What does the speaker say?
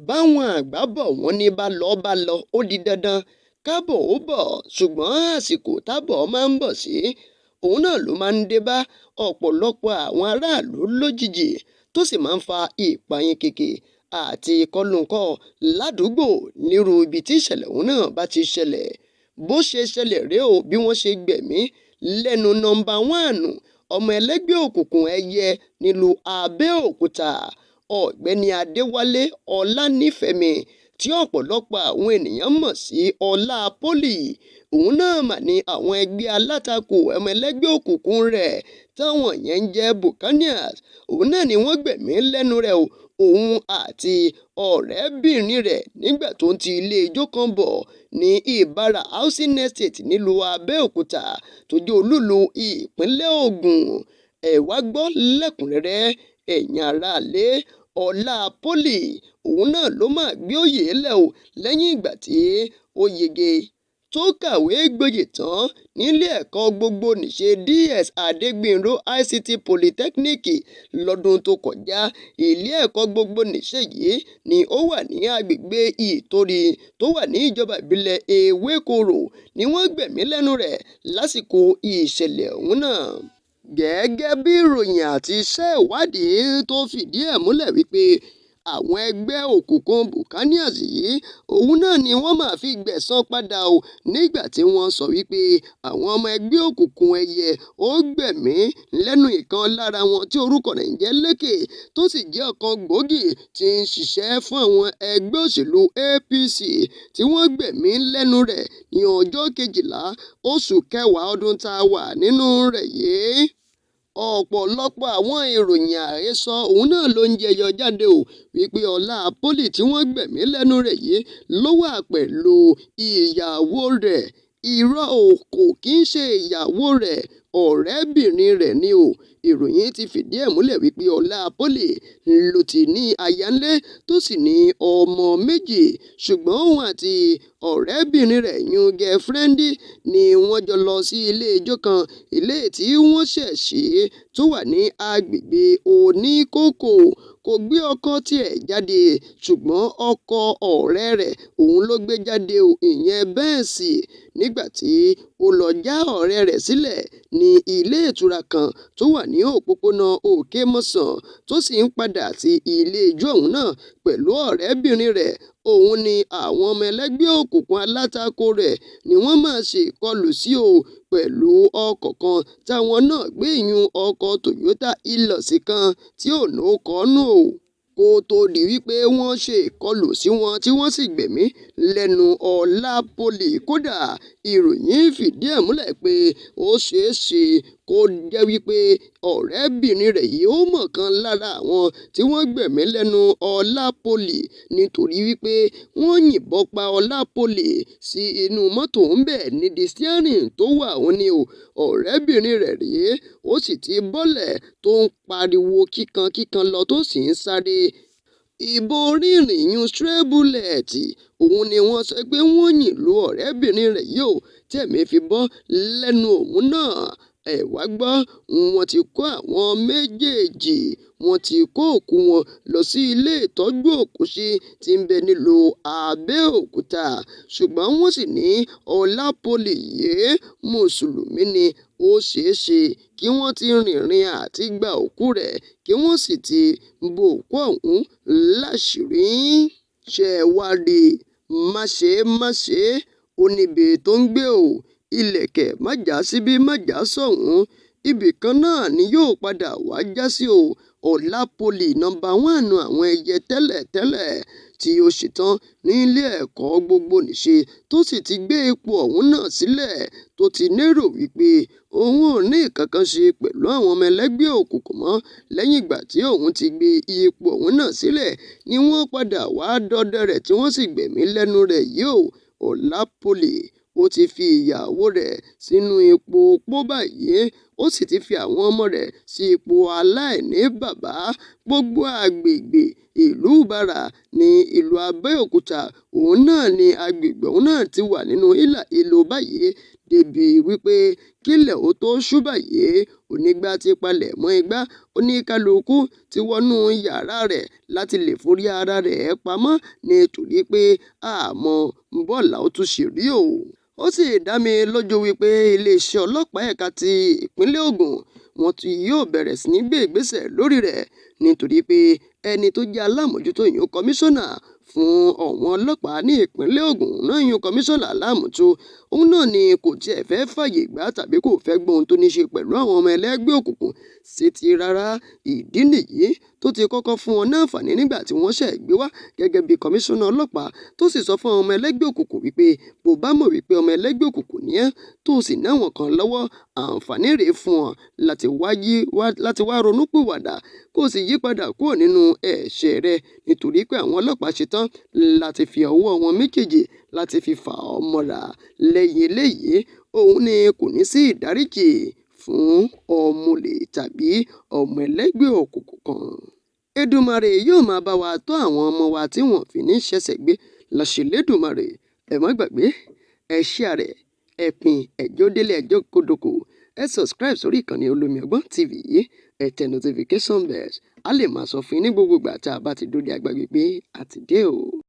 Báwọn àgbà bọ̀ wọ́n ní bá lọ ó di dandan kábọ̀ ó bọ̀, ṣùgbọ́n àsìkò tábọ̀ máa ń bọ̀ sí òun náà ló máa ń dé bá ọ̀pọ̀lọpọ̀ àwọn aráàlú lójijì tó sì máa ń fa ìpayínkeke àti ìkọlùkọ ládùúgbò nírú ibi tí ìṣẹ̀lẹ̀ ọ̀hún náà bá ti ṣẹlẹ̀. Bó ṣe ṣẹlẹ̀ rèé o bí wọ́n ṣe gbẹ̀mí lẹ́nu nọ́ḿbà 1 ọmọ ẹlẹ́gbẹ́ òkùnkùn Ẹyẹ nílùú Abẹ́òkúta, Ọ̀gbẹ́ni Adéwálé Ọlánífẹ̀mí tí ọ̀pọ̀lọpọ̀ àwọn ènìyàn mọ̀ sí Ọlá Pólì. Òun náà mà ní àwọn ẹgbẹ́ alátakò ọmọ ẹlẹ́gbẹ́ òkùnkùn rẹ̀ táwọn yẹn ń jẹ́ Buccaneers. Òun náà ni wọ́n gbẹ̀mí lẹ́nu rẹ̀ o, òun àti ọ̀rẹ́bìnrin rẹ̀ nígbà tó ń ti ilé ijó kan bọ̀ ní Ìbàrà Housing Estate nílùú Abẹ́òkúta tó jẹ́ olúlu ìpínlẹ̀ Ògùn. Ẹ wá gbọ́ lẹ́kùnrẹ́rẹ́ ẹ̀yin aráalé. Ọlá Pólì òun náà ló máa gbé oyè lẹ̀ o lẹ́yìn ìgbà tí ó yege tó kàwé gboyè tán nílé ẹ̀kọ́ gbogbonìṣe DS Adégbénró ICT Polytechnic lọ́dún tó kọjá. Ilé ẹ̀kọ́ gbogbonìṣe yìí ni ó wà ní agbègbè Ìtorí tó wà ní ìjọba ìbílẹ̀ Ewékòró ni wọ́n gbẹ̀mí lẹ́nu rẹ̀ lásìkò ìṣẹ̀lẹ̀ ọ̀hún náà. Gẹ́gẹ́ bí ìròyìn àti iṣẹ́ ìwádìí tó fìdí ẹ̀ múlẹ̀ wípé àwọn ẹgbẹ́ òkùnkùn Buccaneers yìí òun náà ni wọ́n máa fi gbẹ̀san padà o nígbà tí wọ́n sọ wípé àwọn ọmọ ẹgbẹ́ òkùnkùn Ẹyẹ ó gbẹ̀mí lẹ́nu ìkan lára wọn tí orúkọ rẹ̀ ń jẹ́ Lékè tó sì jẹ́ ọ̀kan gbòógì tí ń ṣiṣẹ́ fún àwọn ẹgbẹ́ òṣèlú APC tí wọ́n gbẹ̀mí lẹ́nu rẹ̀ ní ọjọ́ 12 oṣù kẹwàá ọdún tá a wà nínú rẹ̀ yìí. Ọ̀pọ̀lọpọ̀ àwọn ìròyìn àhesọ òun náà ló ń jẹyọ jáde o wípé Ọlá Pólì tí wọ́n gbẹ̀mí lẹ́nu rẹ̀ yìí ló wà pẹ̀lú ìyàwó rẹ̀. Irọ́ o, kò kí ń ṣe ìyàwó rẹ̀, ọ̀rẹ́bìnrin rẹ̀ ni o. Ìròyìn ti fìdí ẹ̀ múlẹ̀ wípé Ọlá Pólì ló ti ní aya ńlé tó sì ní ọmọ 2, ṣùgbọ́n òun àti ọ̀rẹ́bìnrin rẹ̀ yún gẹ́fúrẹ́ndì ni wọ́n jọ lọ sí ilé ijó kan ilé tí wọ́n ṣẹ̀ ṣí tó wà ní agbègbè Oníkòkò. Kò gbé ọkọ tiẹ̀ jáde ṣùgbọ́n ọkọ ọ̀rẹ́ rẹ̀ òun ló gbé jáde o, ìyẹn Bẹ́ǹsì, nígbà tí ó lọ já ọ̀rẹ́ rẹ̀ sílẹ̀ ní ilé ìtura kan tó wà ní òpópónà Òkèmọ́sàn tó sì ń padà sí ilé ijó ọ̀hún náà pẹ̀lú ọ̀rẹ́bìnrin rẹ̀. Òun ni àwọn ọmọ ẹlẹ́gbẹ́ òkùnkùn alátakò rẹ̀ ni wọ́n máa ṣe ìkọlù sí o pẹ̀lú ọkọ̀ kan táwọn náà gbé ìyún ọkọ̀ Toyota Hilux kan tí ò lóókọ nù o. Kó tó di wípé wọ́n ṣe ìkọlù sí wọn tí wọ́n sì gbẹ̀mí lẹ́nu Ọlá Pólì. Kódà ìròyìn fìdí ẹ̀ múlẹ̀ pé ó ṣeé ṣe kó jẹ́ wípé ọ̀rẹ́bìnrin rẹ̀ yìí ó mọ̀ kan lára àwọn tí wọ́n gbẹ̀mí lẹ́nu Ọlá Pólì nítorí wípé wọ́n yìnbọn pa Ọlá Pólì sí inú mọ́tò ń bẹ̀ nídìí steering tó wà òun ni o. Ọ̀rẹ́bìnrin rẹ̀ rèé ó sì ti bọ́lẹ̀ tó ń pariwo kíkankíkan lọ tó sì ń sáré. Ìbọn rírìn yún stray bullet òun ni wọ́n sọ pé wọ́n yìn lu ọ̀rẹ́bìnrin rẹ̀ yìí o tí ẹ̀mí fi bọ́ lẹ́nu òun náà. Ẹ wá gbọ́, wọ́n ti kó àwọn méjèèjì wọ́n ti kó òkú wọn lọ sí ilé ìtọ́jú òkú sí tí ń bẹ nílùú Abẹ́òkúta, ṣùgbọ́n wọ́n sì ní Ọlá Pólì yìí mùsùlùmí ni ó ṣeé ṣe kí wọ́n ti rìnrìn àti gba òkú rẹ̀ kí wọ́n sì ti bo òkú ọ̀hún láṣìírí. Ṣé ẹ wá rí i? Máṣe ó níbi tó ń gbé o, ìlẹ̀kẹ̀ má já síbí má já sọ́hùn, ibì kan náà ni yóò padà wá já sí o. Ọlá Pólì nọ́ḿbà 1 àwọn Ẹyẹ tẹ́lẹ̀tẹ́lẹ̀ tí ó ṣetán ní ilé ẹ̀kọ́ gbogbonìṣe tó sì ti gbé ipò ọ̀hún náà sílẹ̀ tó ti lérò wípé òun ò ní ìkankan ṣe pẹ̀lú àwọn ọmọ ẹlẹ́gbẹ́ òkùnkùn mọ́. Lẹ́yìn ìgbà tí òun ti gbé ipò ọ̀hún náà sílẹ̀ ni wọ́n padà wá dọdẹ rẹ̀ tí wọ́n sì gbẹ̀mí lẹ́nu rẹ̀ yìí o. Ọlá Pólì ó ti fi ìyàwó rẹ̀ sínú ipò opó báyìí, ó sì ti fi àwọn ọmọ rẹ̀ sí ipò aláìní bàbá. Gbogbo agbègbè ìlú Ìbàrà ní ìlú Abẹ́òkúta òun náà ni agbègbè òun náà ti wà nínú hílàhílo báyìí débi wípé kílẹ̀ ó tó ṣú báyìí onígbà ti palẹ̀ mọ́ igbá oníkálukú ti wọnú yàrá rẹ̀ láti lè forí ara rẹ̀ pamọ́ nítorí pé àmọ́ bọ́ọ̀lù ó tún ṣe rí o. Ó sì dá mi lójú wípé iléeṣẹ́ ọlọ́pàá ẹ̀ka ti ìpínlẹ̀ Ògùn wọn tí yóò bẹ̀rẹ̀ sí ní gbé ìgbésẹ̀ lórí rẹ̀ nítorí pé ẹni tó jẹ́ alámòjútó ìyún kọmíṣánná fún ọ̀wọ́n ọlọ́pàá ní ìpínlẹ̀ Ògùn náà ìyún kọmíṣánná aláàmútó òun náà ni kò tiẹ̀ fẹ́ fàyè gbà tàbí kò fẹ́ gbọ́ ohun tó ní ṣe pẹ̀lú àwọn ọmọ ẹlẹ́gbẹ́ òkùnkùn sétí rárá. Ìdí nìyí tó ti kọ́kọ́ fún wọn ní àǹfààní nígbà tí wọ́n ṣẹ̀ gbé wá gẹ́gẹ́ bí kọmíṣánná ọlọ́pàá tó sì sọ fún ọmọ ẹlẹ́gbẹ́ òkùnkùn wípé bó bá mọ̀ wípé ọmọ ẹlẹ́gbẹ́ òkùnkùn ní ẹ́ tó sì náwọn kan lọ́wọ́ àǹfààní rèé fún ọ láti wá ronúpìwàdà kó sì yí padà kúrò nínú ẹ̀ṣẹ̀ rẹ̀ nítorí pé àwọn ọlọ́pàá ṣetán láti fi ọwọ́ wọn méjèèjì láti fi fà ọ́ mọ́ra. Lẹ́yìn eléyìí òun ni kò ní sí ìdáríjì fún ọmọlé tàbí ọmọ ẹlẹ́gbẹ́ òkùnkùn kan. Èdùmàrè yóò máa bá wa tọ́ àwọn ọmọ wa tí wọ́n fi ní ṣẹ̀ṣẹ̀ gbé láṣẹ Elédùmarè. Ẹ má gbàgbé ẹ share rẹ̀, ẹ pín, ẹ jó délé, ẹ jó kódòkó, ẹ subscribe sórí ìkànnì Olómi Ọgbọ́n TV, ẹ tẹ notification bell a lè máa sọ fún yín ní gbogbo ìgbà tá a bá ti dóde àgbàgbé pé a ti dé o.